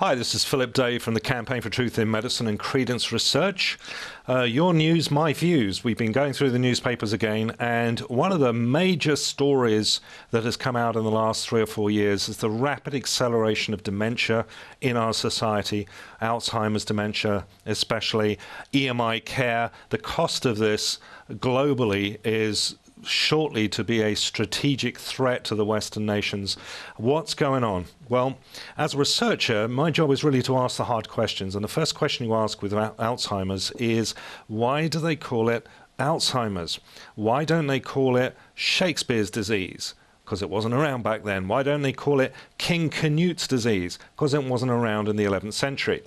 Hi, this is Phillip Day from the Campaign for Truth in Medicine and Credence Research. Your news, my views. We've been going through the newspapers again, and one of the major stories that has come out in the last 3 or 4 years is the rapid acceleration of dementia in our society, Alzheimer's dementia especially, EMI care. The cost of this globally is shortly to be a strategic threat to the Western nations. What's going on? Well, as a researcher, my job is really to ask the hard questions. And the first question you ask with Alzheimer's is, why do they call it Alzheimer's? Why don't they call it Shakespeare's disease? Because it wasn't around back then. Why don't they call it King Canute's disease? Because it wasn't around in the 11th century.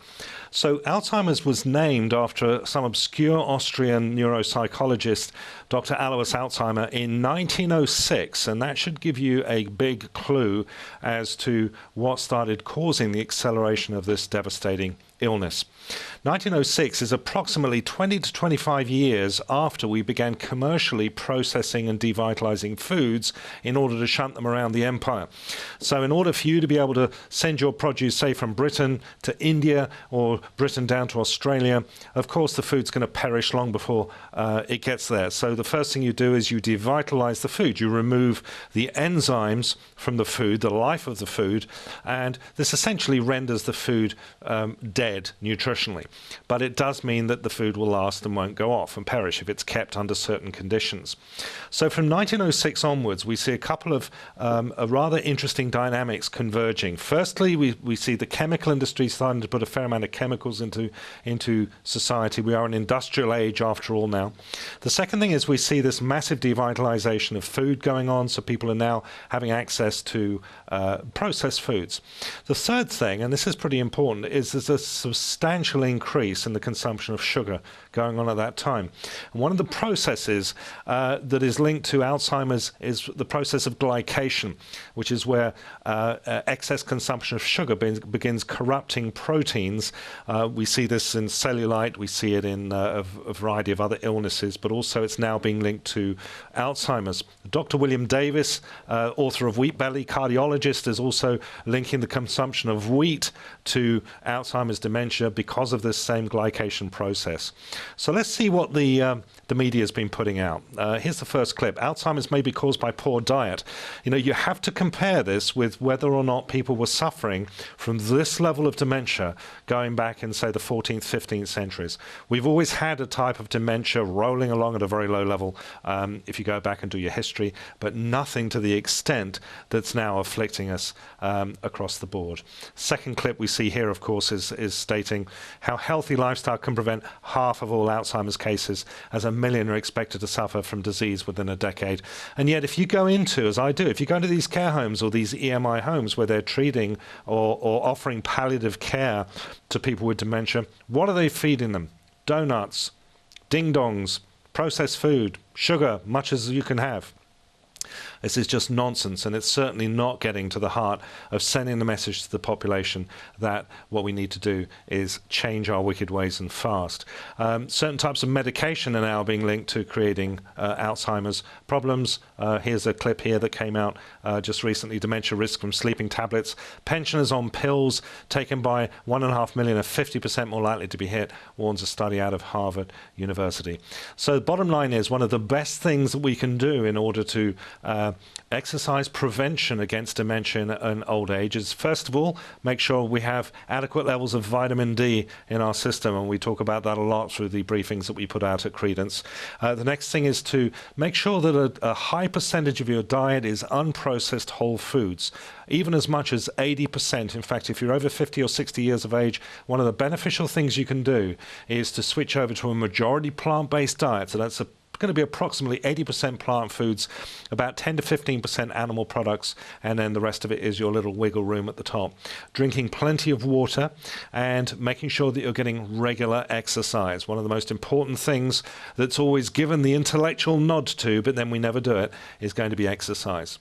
So Alzheimer's was named after some obscure Austrian neuropsychologist, Dr. Alois Alzheimer, in 1906, and that should give you a big clue as to what started causing the acceleration of this devastating illness. 1906 is approximately 20 to 25 years after we began commercially processing and devitalizing foods in order to shunt them around the empire. So in order for you to be able to send your produce, say, from Britain to India or Britain down to Australia, of course the food's going to perish long before it gets there. So the first thing you do is you devitalize the food. You remove the enzymes from the food, the life of the food, and this essentially renders the food dead nutritionally. But it does mean that the food will last and won't go off and perish if it's kept under certain conditions. So from 1906 onwards, we see a couple of rather interesting dynamics converging. Firstly, we see the chemical industry starting to put a fair amount of chemicals into society. We are an industrial age after all now. The second thing is we see this massive devitalization of food going on, so people are now having access to processed foods. The third thing, and this is pretty important, is there's a substantial increase in the consumption of sugar going on at that time. And one of the processes that is linked to Alzheimer's is the process of glycation, which is where excess consumption of sugar begins corrupting proteins. We see this in cellulite, we see it in a variety of other illnesses, but also it's now being linked to Alzheimer's. Dr. William Davis, author of Wheat Belly, cardiologist, is also linking the consumption of wheat to Alzheimer's dementia because of this same glycation process. So let's see what the media has been putting out. Here's the first clip. Alzheimer's may be caused by poor diet. You know, you have to compare this with whether or not people were suffering from this level of dementia going back in, say, the 14th, 15th centuries. We've always had a type of dementia rolling along at a very low level if you go back and do your history, but nothing to the extent that's now afflicting us across the board. Second clip we see here, of course, is stating how healthy lifestyle can prevent half of all Alzheimer's cases, as 1 million are expected to suffer from disease within a decade. And yet if you go into, as I do, if you go into these care homes or these EMI homes where they're treating or offering palliative care to people with dementia, what are they feeding them? Donuts, ding-dongs, processed food, sugar, much as you can have. This is just nonsense, and it's certainly not getting to the heart of sending the message to the population that what we need to do is change our wicked ways and fast. Certain types of medication are now being linked to creating Alzheimer's problems. Here's a clip here that came out just recently. Dementia risk from sleeping tablets. Pensioners on pills taken by 1.5 million are 50% more likely to be hit, warns a study out of Harvard University. So the bottom line is, one of the best things that we can do in order to exercise prevention against dementia and old age is, first of all, make sure we have adequate levels of vitamin D in our system, and we talk about that a lot through the briefings that we put out at Credence. The next thing is to make sure that a high percentage of your diet is unprocessed whole foods, even as much as 80%. In fact, if you're over 50 or 60 years of age, one of the beneficial things you can do is to switch over to a majority plant-based diet. So that's going to be approximately 80% plant foods, about 10 to 15% animal products, and then the rest of it is your little wiggle room at the top. Drinking plenty of water and making sure that you're getting regular exercise. One of the most important things that's always given the intellectual nod to, but then we never do it, is going to be exercise.